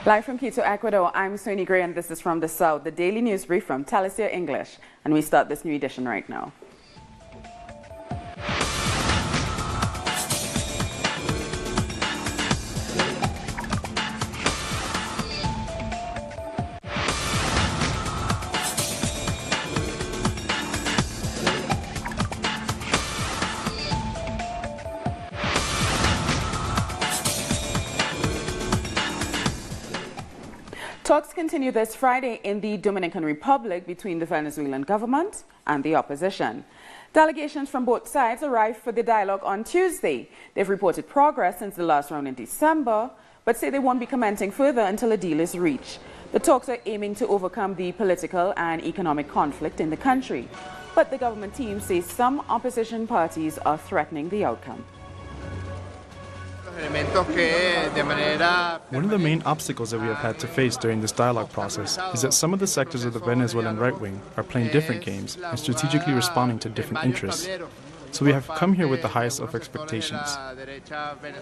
Live from Quito, Ecuador, I'm Sonia Gray and this is From the South, the daily news brief from Telesia English. And we start this new edition right now. Talks continue this Friday in the Dominican Republic between the Venezuelan government and the opposition. Delegations from both sides arrived for the dialogue on Tuesday. They've reported progress since the last round in December, but say they won't be commenting further until a deal is reached. The talks are aiming to overcome the political and economic conflict in the country, but the government team says some opposition parties are threatening the outcome. One of the main obstacles that we have had to face during this dialogue process is that some of the sectors of the Venezuelan right wing are playing different games and strategically responding to different interests. So we have come here with the highest of expectations.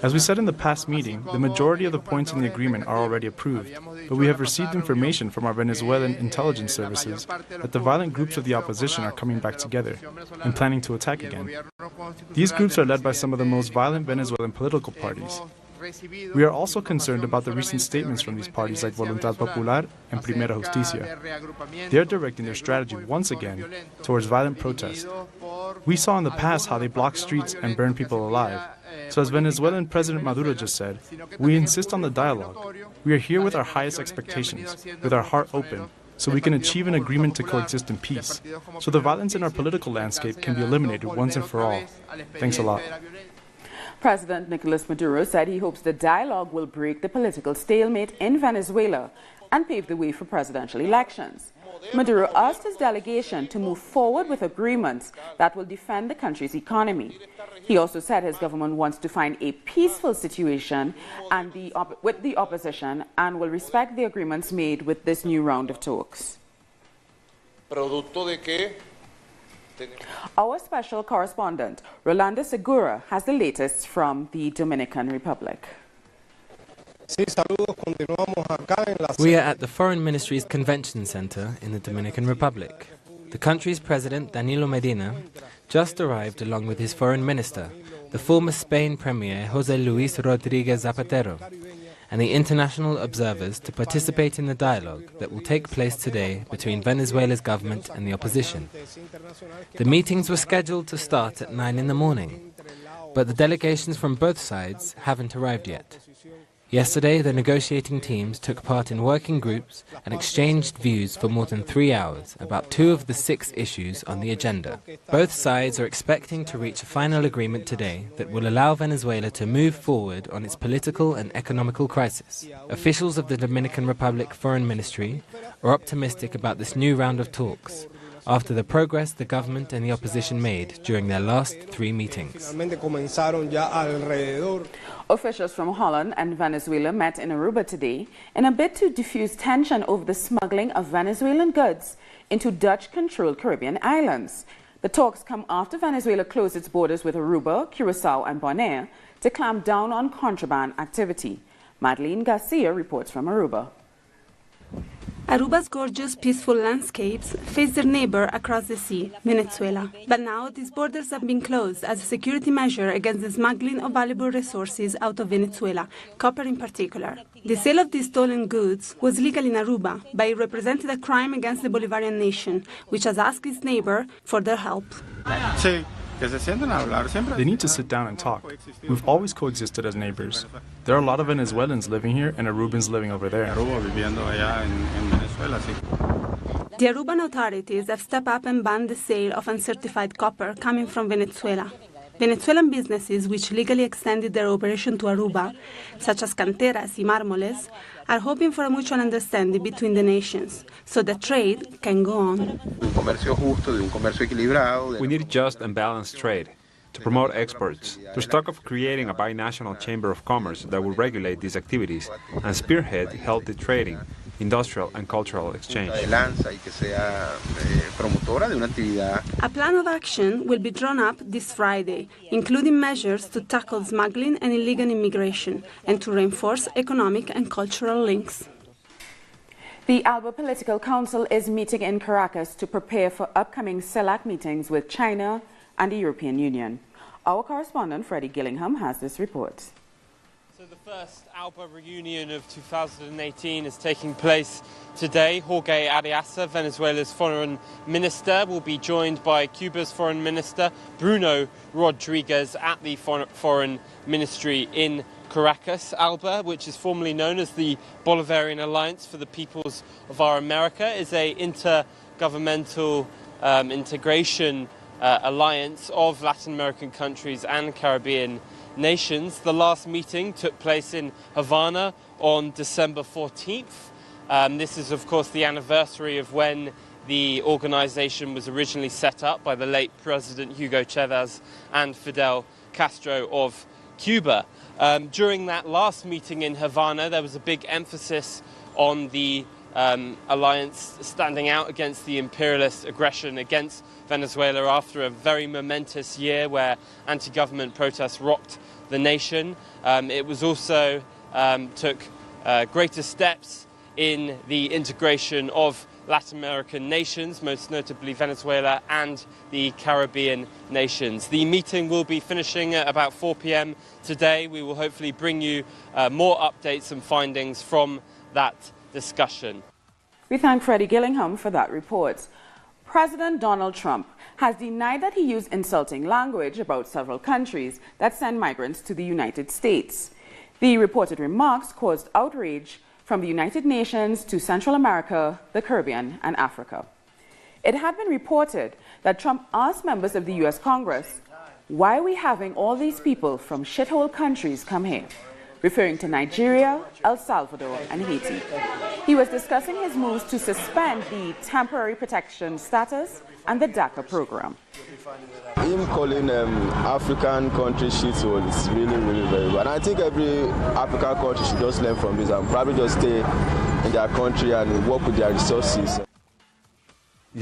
As we said in the past meeting, the majority of the points in the agreement are already approved, but we have received information from our Venezuelan intelligence services that the violent groups of the opposition are coming back together and planning to attack again. These groups are led by some of the most violent Venezuelan political parties. We are also concerned about the recent statements from these parties like Voluntad Popular and Primera Justicia. They are directing their strategy once again towards violent protest. We saw in the past how they block streets and burn people alive. So as Venezuelan President Maduro just said, we insist on the dialogue. We are here with our highest expectations, with our heart open, so we can achieve an agreement to coexist in peace, so the violence in our political landscape can be eliminated once and for all. Thanks a lot. President Nicolas Maduro said he hopes the dialogue will break the political stalemate in Venezuela and pave the way for presidential elections. Maduro asked his delegation to move forward with agreements that will defend the country's economy. He also said his government wants to find a peaceful situation with the opposition and will respect the agreements made with this new round of talks. Our special correspondent, Rolanda Segura, has the latest from the Dominican Republic. We are at the Foreign Ministry's Convention Center in the Dominican Republic. The country's president, Danilo Medina, just arrived along with his foreign minister, the former Spain Premier José Luis Rodríguez Zapatero, and the international observers to participate in the dialogue that will take place today between Venezuela's government and the opposition. The meetings were scheduled to start at 9 in the morning, but the delegations from both sides haven't arrived yet. Yesterday, the negotiating teams took part in working groups and exchanged views for more than 3 hours about 2 of the 6 issues on the agenda. Both sides are expecting to reach a final agreement today that will allow Venezuela to move forward on its political and economical crisis. Officials of the Dominican Republic Foreign Ministry are optimistic about this new round of talks, after the progress the government and the opposition made during their last 3 meetings. Officials from Holland and Venezuela met in Aruba today in a bid to diffuse tension over the smuggling of Venezuelan goods into Dutch-controlled Caribbean islands. The talks come after Venezuela closed its borders with Aruba, Curacao and Bonaire to clamp down on contraband activity. Madeleine Garcia reports from Aruba. Aruba's gorgeous, peaceful landscapes face their neighbor across the sea, Venezuela. But now these borders have been closed as a security measure against the smuggling of valuable resources out of Venezuela, copper in particular. The sale of these stolen goods was legal in Aruba, but it represented a crime against the Bolivarian nation, which has asked its neighbor for their help. They need to sit down and talk. We've always coexisted as neighbors. There are a lot of Venezuelans living here and Arubans living over there. The Aruban authorities have stepped up and banned the sale of uncertified copper coming from Venezuela. Venezuelan businesses which legally extended their operation to Aruba, such as Canteras y Mármoles, are hoping for a mutual understanding between the nations, so that trade can go on. We need just and balanced trade to promote exports, to start off creating a binational chamber of commerce that will regulate these activities and spearhead healthy trading, industrial and cultural exchange. A plan of action will be drawn up this Friday, including measures to tackle smuggling and illegal immigration and to reinforce economic and cultural links. The ALBA Political Council is meeting in Caracas to prepare for upcoming CELAC meetings with China and the European Union. Our correspondent, Freddie Gillingham, has this report. So the first ALBA reunion of 2018 is taking place today. Jorge Arias, Venezuela's foreign minister, will be joined by Cuba's foreign minister, Bruno Rodriguez, at the foreign ministry in Caracas. ALBA, which is formerly known as the Bolivarian Alliance for the Peoples of Our America, is an intergovernmental integration alliance of Latin American countries and Caribbean nations. The last meeting took place in Havana on December 14th. This is, of course, the anniversary of when the organization was originally set up by the late President Hugo Chavez and Fidel Castro of Cuba. During that last meeting in Havana, there was a big emphasis on the alliance standing out against the imperialist aggression against Venezuela after a very momentous year where anti-government protests rocked the nation. It was also took greater steps in the integration of Latin American nations, most notably Venezuela and the Caribbean nations. The meeting will be finishing at about 4 p.m. today. We will hopefully bring you more updates and findings from that discussion. We thank Freddie Gillingham for that report. President Donald Trump has denied that he used insulting language about several countries that send migrants to the United States. The reported remarks caused outrage from the United Nations to Central America, the Caribbean, and Africa. It had been reported that Trump asked members of the U.S. Congress, "Why are we having all these people from shithole countries come here?" referring to Nigeria, El Salvador, and Haiti. He was discussing his moves to suspend the temporary protection status and the DACA program. Him calling African countries shithole is really, really very bad. And I think every African country should just learn from this and probably just stay in their country and work with their resources. We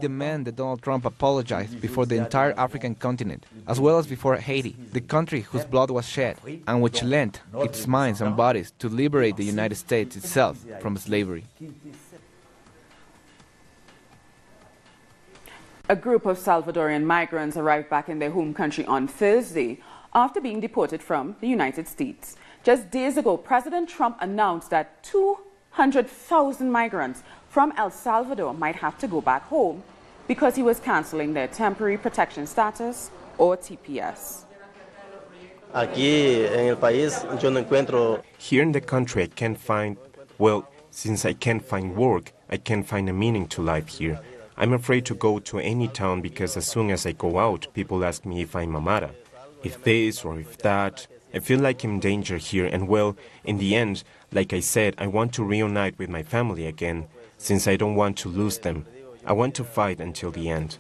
demand that Donald Trump apologize before the entire African continent, as well as before Haiti, the country whose blood was shed and which lent its minds and bodies to liberate the United States itself from slavery. A group of Salvadorian migrants arrived back in their home country on Thursday after being deported from the United States. Just days ago, President Trump announced that 200,000 migrants from El Salvador might have to go back home because he was canceling their temporary protection status, or TPS. Here in the country I can't find, well, since I can't find work, I can't find a meaning to life here. I'm afraid to go to any town because as soon as I go out, people ask me if I'm a Mara, if this or if that. I feel like I'm in danger here and, well, in the end, like I said, I want to reunite with my family again, since I don't want to lose them. I want to fight until the end.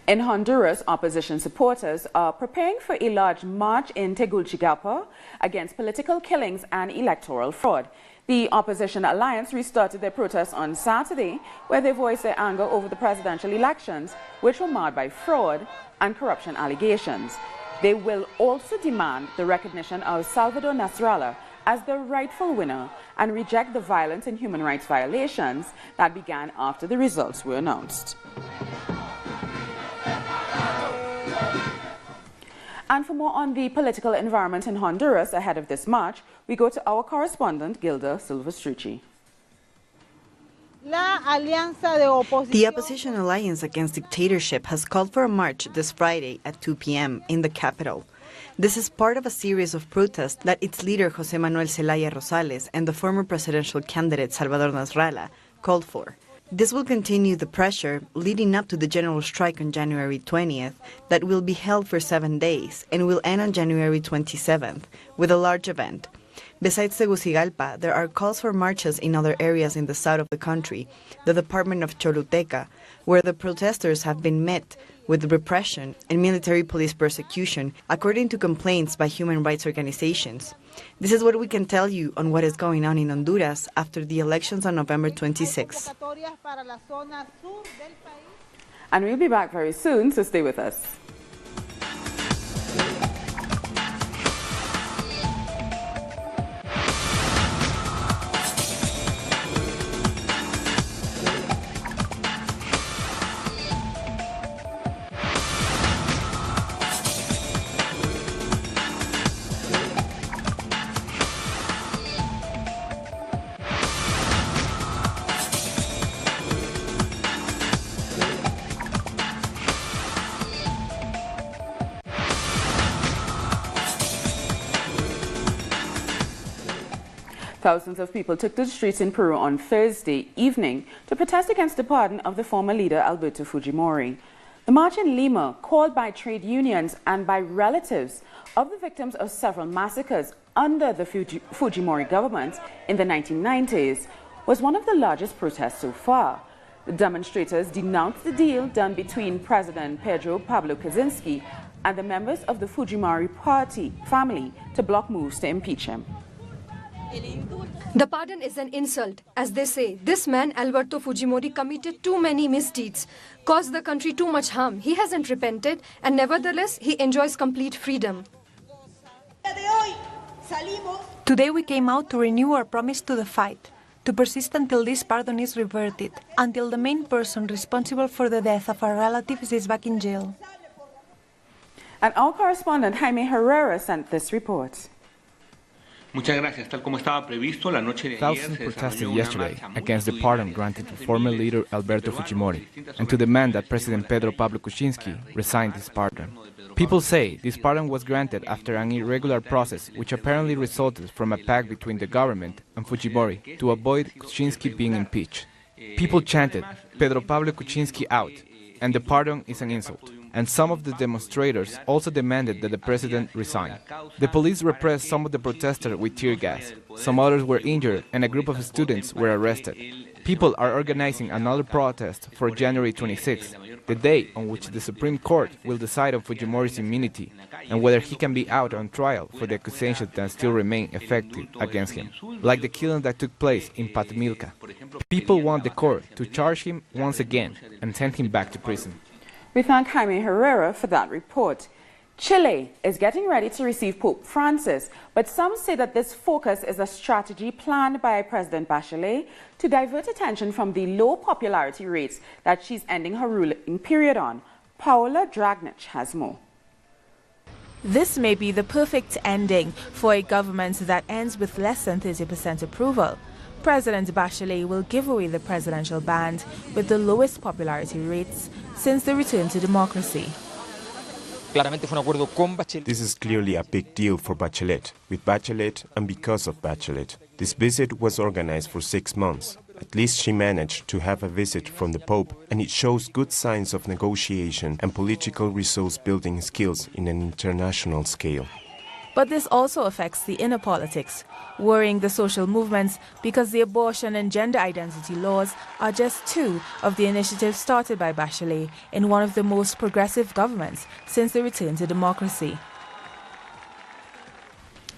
In Honduras, opposition supporters are preparing for a large march in Tegucigalpa against political killings and electoral fraud. The opposition alliance restarted their protests on Saturday, where they voiced their anger over the presidential elections, which were marred by fraud and corruption allegations. They will also demand the recognition of Salvador Nasrallah as the rightful winner and reject the violence and human rights violations that began after the results were announced. And for more on the political environment in Honduras ahead of this march, we go to our correspondent, Gilda Silvestrucci. The opposition alliance against dictatorship has called for a march this Friday at 2 p.m. in the capital. This is part of a series of protests that its leader José Manuel Zelaya Rosales and the former presidential candidate Salvador Nasrallah called for. This will continue the pressure leading up to the general strike on January 20th that will be held for 7 days and will end on January 27th with a large event. Besides Tegucigalpa, there are calls for marches in other areas in the south of the country, the department of Choluteca, where the protesters have been met with repression and military police persecution, according to complaints by human rights organizations. This is what we can tell you on what is going on in Honduras after the elections on November 26. And we'll be back very soon, so stay with us. Thousands of people took to the streets in Peru on Thursday evening to protest against the pardon of the former leader Alberto Fujimori. The march in Lima, called by trade unions and by relatives of the victims of several massacres under the Fujimori government in the 1990s, was one of the largest protests so far. The demonstrators denounced the deal done between President Pedro Pablo Kuczynski and the members of the Fujimori party family to block moves to impeach him. The pardon is an insult. As they say, this man, Alberto Fujimori, committed too many misdeeds, caused the country too much harm. He hasn't repented, and nevertheless, he enjoys complete freedom. Today we came out to renew our promise to the fight, to persist until this pardon is reverted, until the main person responsible for the death of our relatives is back in jail. And our correspondent Jaime Herrera sent this report. Thousands protested yesterday against the pardon granted to former leader Alberto Fujimori and to demand that President Pedro Pablo Kuczynski resign his pardon. People say this pardon was granted after an irregular process which apparently resulted from a pact between the government and Fujimori to avoid Kuczynski being impeached. People chanted, "Pedro Pablo Kuczynski out," and the pardon is an insult. And some of the demonstrators also demanded that the president resign. The police repressed some of the protesters with tear gas. Some others were injured and a group of students were arrested. People are organizing another protest for January 26, the day on which the Supreme Court will decide on Fujimori's immunity and whether he can be out on trial for the accusations that still remain effective against him, like the killing that took place in Patmilca. People want the court to charge him once again and send him back to prison. We thank Jaime Herrera for that report. Chile is getting ready to receive Pope Francis, but some say that this focus is a strategy planned by President Bachelet to divert attention from the low popularity rates that she's ending her ruling period on. Paola Dragnich has more. This may be the perfect ending for a government that ends with less than 30% approval. President Bachelet will give away the presidential band with the lowest popularity rates since the return to democracy. This is clearly a big deal for Bachelet, with Bachelet and because of Bachelet. This visit was organized for 6 months. At least she managed to have a visit from the Pope, and it shows good signs of negotiation and political resource-building skills in an international scale. But this also affects the inner politics, worrying the social movements because the abortion and gender identity laws are just two of the initiatives started by Bachelet in one of the most progressive governments since the return to democracy.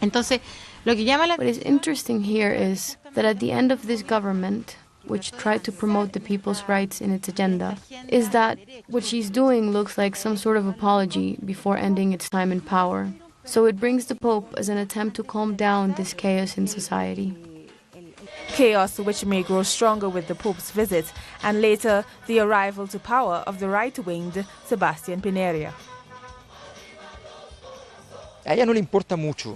What is interesting here is that at the end of this government, which tried to promote the people's rights in its agenda, is that what she's doing looks like some sort of apology before ending its time in power. So it brings the Pope as an attempt to calm down this chaos in society. Chaos which may grow stronger with the Pope's visit and later the arrival to power of the right-winged Sebastián Piñera.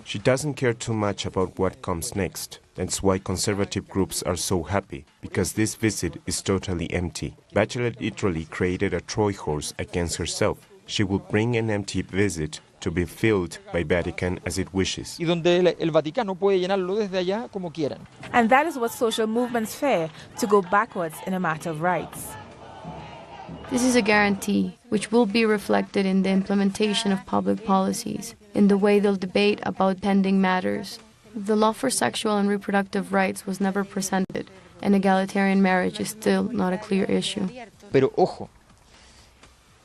She doesn't care too much about what comes next. That's why conservative groups are so happy, because this visit is totally empty. Bachelet literally created a Troy horse against herself. She will bring an empty visit to be filled by Vatican as it wishes. And that is what social movements fear, to go backwards in a matter of rights. This is a guarantee which will be reflected in the implementation of public policies, in the way they'll debate about pending matters. The law for sexual and reproductive rights was never presented, and egalitarian marriage is still not a clear issue.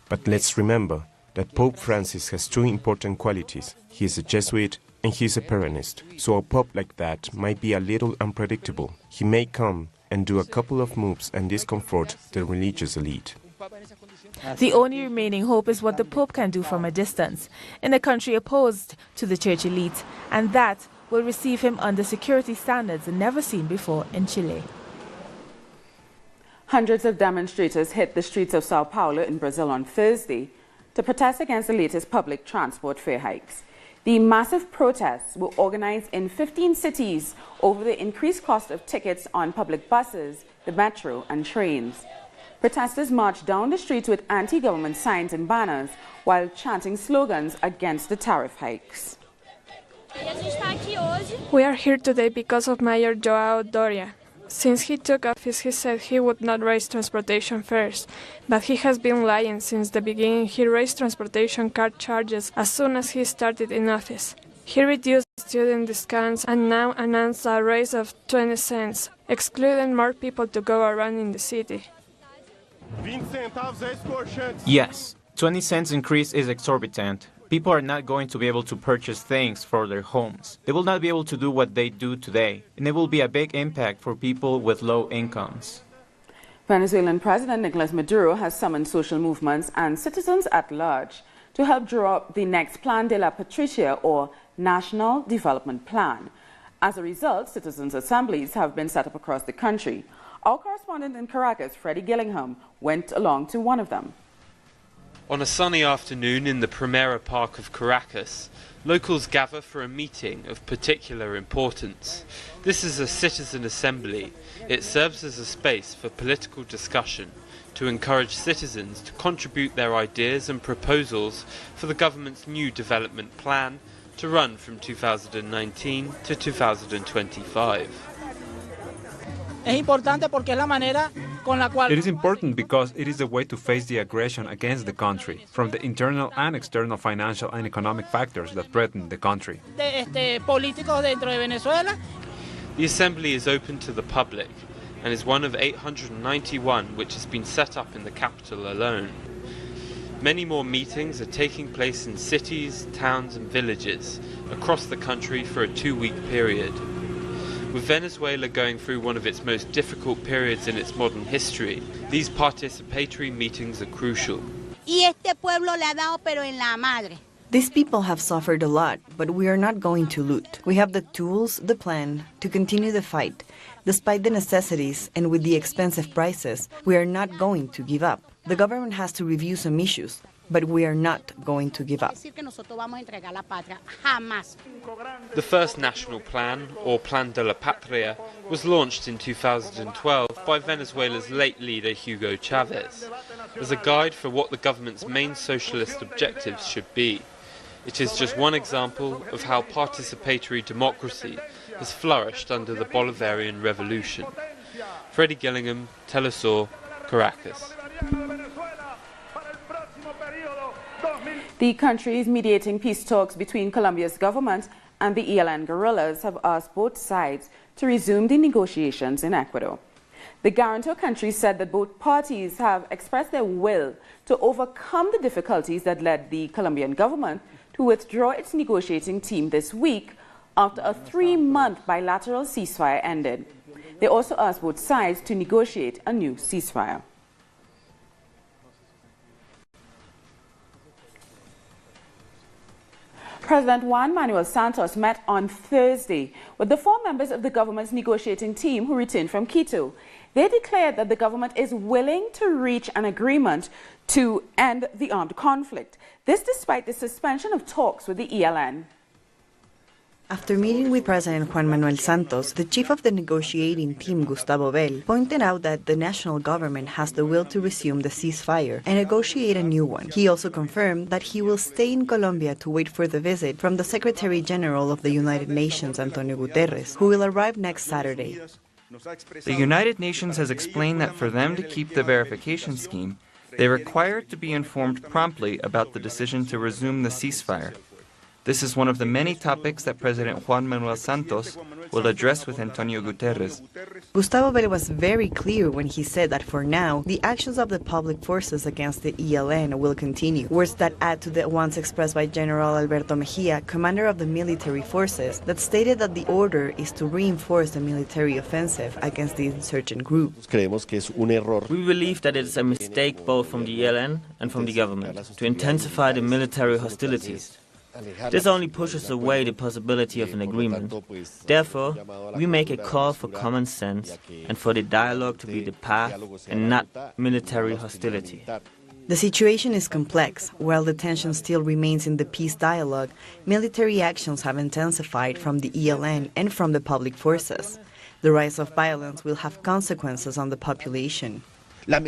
But let's remember that Pope Francis has two important qualities. He is a Jesuit and he is a Peronist. So a pope like that might be a little unpredictable. He may come and do a couple of moves and discomfort the religious elite. The only remaining hope is what the Pope can do from a distance, in a country opposed to the church elite, and that will receive him under security standards never seen before in Chile. Hundreds of demonstrators hit the streets of Sao Paulo in Brazil on Thursday to protest against the latest public transport fare hikes. The massive protests were organized in 15 cities over the increased cost of tickets on public buses, the metro and trains. Protesters marched down the streets with anti-government signs and banners while chanting slogans against the tariff hikes. We are here today because of Mayor Joao Doria. Since he took office, he said he would not raise transportation fares, but he has been lying since the beginning. He raised transportation card charges as soon as he started in office. He reduced student discounts and now announced a raise of 20 cents, excluding more people to go around in the city. Yes, 20 cents increase is exorbitant. People are not going to be able to purchase things for their homes. They will not be able to do what they do today, and it will be a big impact for people with low incomes. Venezuelan President Nicolas Maduro has summoned social movements and citizens at large to help draw up the next Plan de la Patria, or National Development Plan. As a result, citizens' assemblies have been set up across the country. Our correspondent in Caracas, Freddie Gillingham, went along to one of them. On a sunny afternoon in the Primera Park of Caracas, locals gather for a meeting of particular importance. This is a citizen assembly. It serves as a space for political discussion to encourage citizens to contribute their ideas and proposals for the government's new development plan to run from 2019 to 2025. It is important because it is a way to face the aggression against the country from the internal and external financial and economic factors that threaten the country. The assembly is open to the public and is one of 891 which has been set up in the capital alone. Many more meetings are taking place in cities, towns and villages across the country for a 2-week period. With Venezuela going through one of its most difficult periods in its modern history, these participatory meetings are crucial. These people have suffered a lot, but we are not going to loot. We have the tools, the plan, to continue the fight. Despite the necessities and with the expensive prices, we are not going to give up. The government has to review some issues, but we are not going to give up. The first national plan, or Plan de la Patria, was launched in 2012 by Venezuela's late leader Hugo Chavez as a guide for what the government's main socialist objectives should be. It is just one example of how participatory democracy has flourished under the Bolivarian Revolution. Freddie Gillingham, Telesur, Caracas. The countries mediating peace talks between Colombia's government and the ELN guerrillas have asked both sides to resume the negotiations in Ecuador. The guarantor countries said that both parties have expressed their will to overcome the difficulties that led the Colombian government to withdraw its negotiating team this week after a 3-month bilateral ceasefire ended. They also asked both sides to negotiate a new ceasefire. President Juan Manuel Santos met on Thursday with the 4 members of the government's negotiating team who returned from Quito. They declared that the government is willing to reach an agreement to end the armed conflict. This despite the suspension of talks with the ELN. After meeting with President Juan Manuel Santos, the chief of the negotiating team, Gustavo Bell, pointed out that the national government has the will to resume the ceasefire and negotiate a new one. He also confirmed that he will stay in Colombia to wait for the visit from the Secretary General of the United Nations, Antonio Guterres, who will arrive next Saturday. The United Nations has explained that for them to keep the verification scheme, they require to be informed promptly about the decision to resume the ceasefire. This is one of the many topics that President Juan Manuel Santos will address with Antonio Guterres. Gustavo Bell was very clear when he said that for now, the actions of the public forces against the ELN will continue, words that add to the ones expressed by General Alberto Mejia, commander of the military forces, that stated that the order is to reinforce the military offensive against the insurgent group. We believe that it is a mistake both from the ELN and from the government to intensify the military hostilities. This only pushes away the possibility of an agreement. Therefore, we make a call for common sense and for the dialogue to be the path and not military hostility. The situation is complex. While the tension still remains in the peace dialogue, military actions have intensified from the ELN and from the public forces. The rise of violence will have consequences on the population. The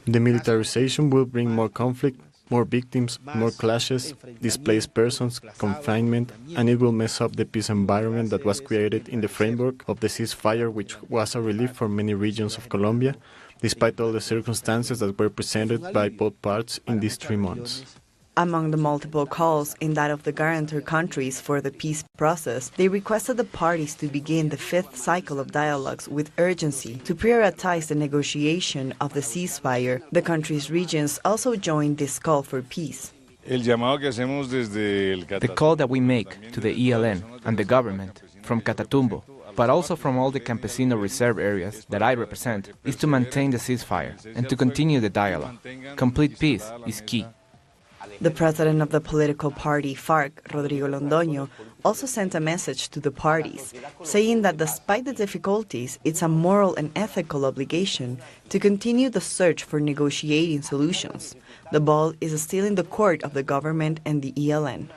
militarization will bring more conflict, More victims, more clashes, displaced persons, confinement, and it will mess up the peace environment that was created in the framework of the ceasefire, which was a relief for many regions of Colombia, despite all the circumstances that were presented by both parts in these 3 months. Among the multiple calls in that of the guarantor countries for the peace process, they requested the parties to begin the 5th cycle of dialogues with urgency to prioritize the negotiation of the ceasefire. The country's regions also joined this call for peace. The call that we make to the ELN and the government from Catatumbo, but also from all the campesino reserve areas that I represent, is to maintain the ceasefire and to continue the dialogue. Complete peace is key. The president of the political party FARC, Rodrigo Londoño, also sent a message to the parties, saying that despite the difficulties, it's a moral and ethical obligation to continue the search for negotiating solutions. The ball is still in the court of the government and the ELN.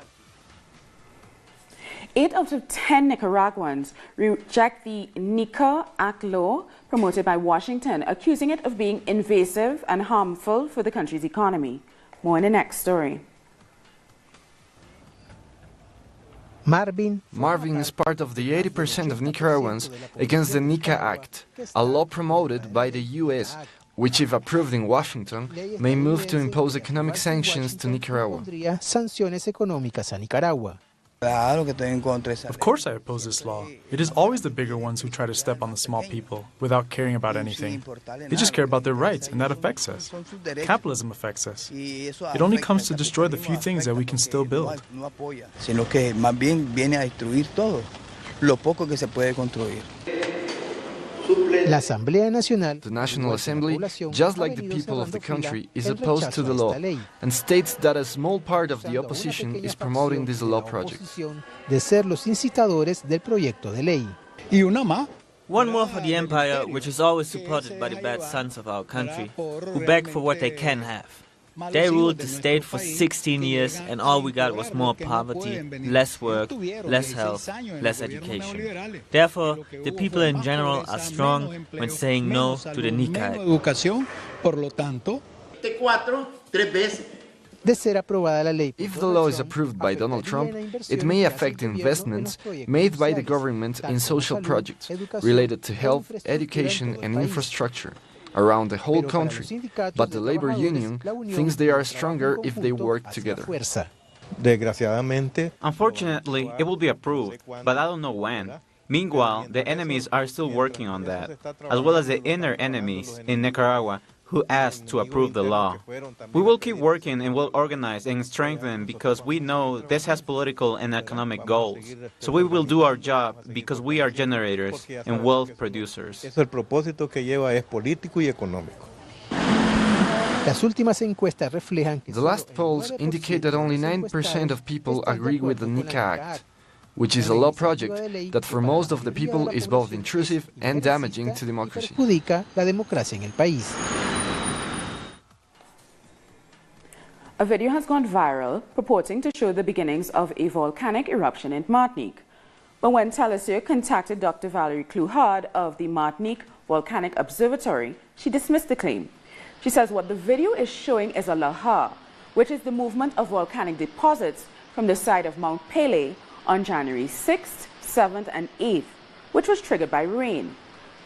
8 out of 10 Nicaraguans reject the NICA Act law promoted by Washington, accusing it of being invasive and harmful for the country's economy. More in the next story. Marvin is part of the 80% of Nicaraguans against the NICA Act, a law promoted by the U.S., which, if approved in Washington, may move to impose economic sanctions to Nicaragua. Of course I oppose this law. It is always the bigger ones who try to step on the small people without caring about anything. They just care about their rights, and that affects us. Capitalism affects us. It only comes to destroy the few things that we can still build. The National Assembly, just like the people of the country, is opposed to the law and states that a small part of the opposition is promoting this law project. One more for the empire, which is always supported by the bad sons of our country, who beg for what they can have. They ruled the state for 16 years, and all we got was more poverty, less work, less health, less education. Therefore, the people in general are strong when saying no to the NICA Act. If the law is approved by Donald Trump, it may affect investments made by the government in social projects related to health, education, and infrastructure around the whole country, but the labor union thinks they are stronger if they work together. Unfortunately, it will be approved, but I don't know when. Meanwhile, the enemies are still working on that, as well as the inner enemies in Nicaragua who asked to approve the law. We will keep working and will organize and strengthen because we know this has political and economic goals. So we will do our job because we are generators and wealth producers. The last polls indicate that only 9% of people agree with the NICA Act, which is a law project that for most of the people is both intrusive and damaging to democracy. A video has gone viral purporting to show the beginnings of a volcanic eruption in Martinique. But when Telesur contacted Dr. Valerie Clouhard of the Martinique Volcanic Observatory, she dismissed the claim. She says what the video is showing is a lahar, which is the movement of volcanic deposits from the side of Mount Pelée on January 6th, 7th, and 8th, which was triggered by rain.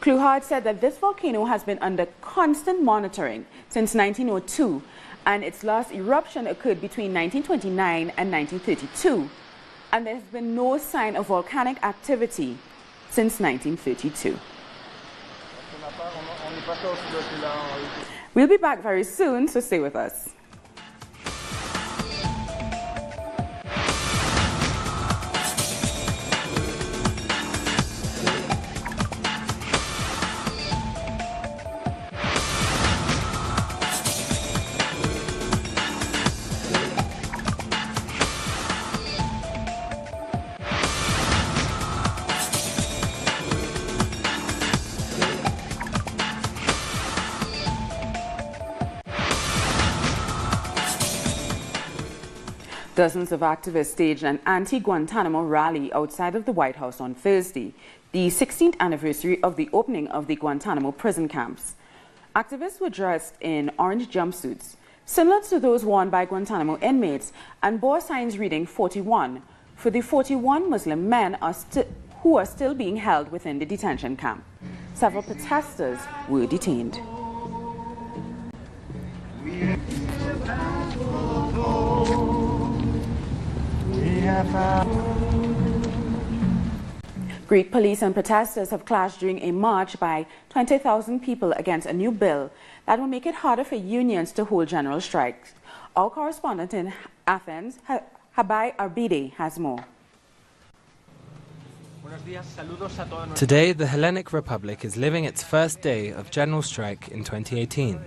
Clouhard said that this volcano has been under constant monitoring since 1902, and its last eruption occurred between 1929 and 1932, and there has been no sign of volcanic activity since 1932. We'll be back very soon, so stay with us. Dozens of activists staged an anti-Guantanamo rally outside of the White House on Thursday, the 16th anniversary of the opening of the Guantanamo prison camps. Activists were dressed in orange jumpsuits, similar to those worn by Guantanamo inmates, and bore signs reading 41 for the 41 Muslim men who are still being held within the detention camp. Several protesters were detained. Greek police and protesters have clashed during a march by 20,000 people against a new bill that will make it harder for unions to hold general strikes. Our correspondent in Athens, Habai Arbide, has more. Today, the Hellenic Republic is living its first day of general strike in 2018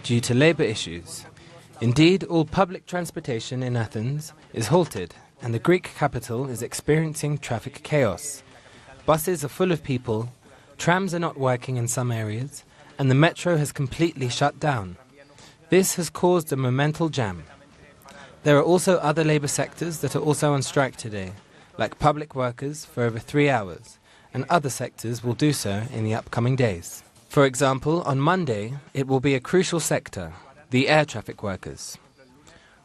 due to labor issues. Indeed, all public transportation in Athens is halted, and the Greek capital is experiencing traffic chaos. Buses are full of people, trams are not working in some areas, and the metro has completely shut down. This has caused a monumental jam. There are also other labour sectors that are also on strike today, like public workers for over 3 hours, and other sectors will do so in the upcoming days. For example, on Monday, it will be a crucial sector, the air traffic workers.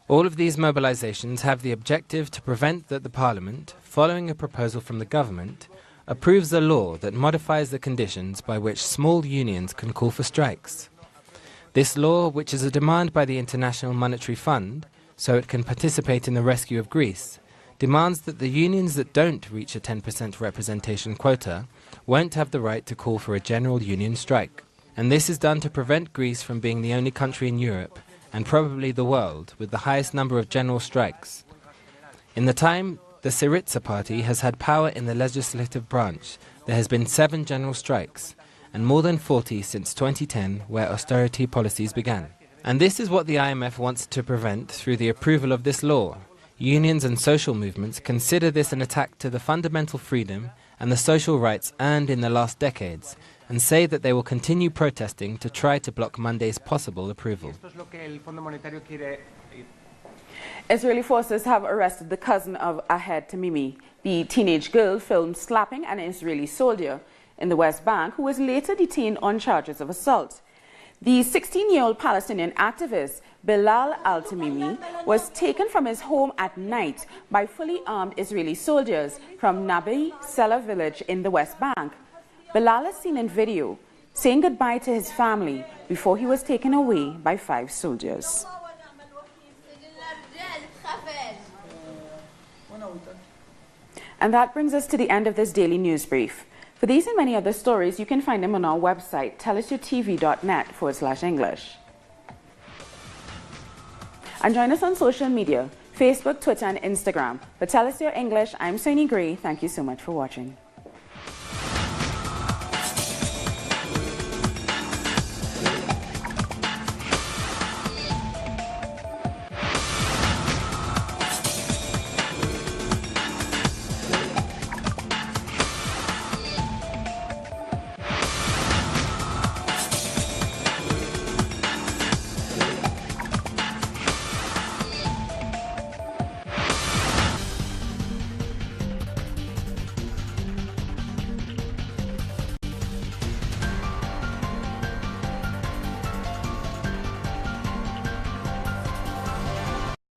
All of these mobilizations have the objective to prevent that the Parliament, following a proposal from the government, approves a law that modifies the conditions by which small unions can call for strikes. This law, which is a demand by the International Monetary Fund, so it can participate in the rescue of Greece, demands that the unions that don't reach a 10% representation quota won't have the right to call for a general union strike. And this is done to prevent Greece from being the only country in Europe, and probably the world, with the highest number of general strikes. In the time the Syriza party has had power in the legislative branch, there has been 7 general strikes, and more than 40 since 2010, where austerity policies began. And this is what the IMF wants to prevent through the approval of this law. Unions and social movements consider this an attack to the fundamental freedom and the social rights earned in the last decades, and say that they will continue protesting to try to block Monday's possible approval. Israeli forces have arrested the cousin of Ahed Tamimi, the teenage girl filmed slapping an Israeli soldier in the West Bank, who was later detained on charges of assault. The 16-year-old Palestinian activist Bilal al-Tamimi was taken from his home at night by fully armed Israeli soldiers from Nabi Sela village in the West Bank. Bilal is seen in video saying goodbye to his family before he was taken away by 5 soldiers. And that brings us to the end of this daily news brief. For these and many other stories, you can find them on our website, telesurtv.net/English. And join us on social media, Facebook, Twitter, and Instagram. For Telesur English, I'm Sonia Gray. Thank you so much for watching.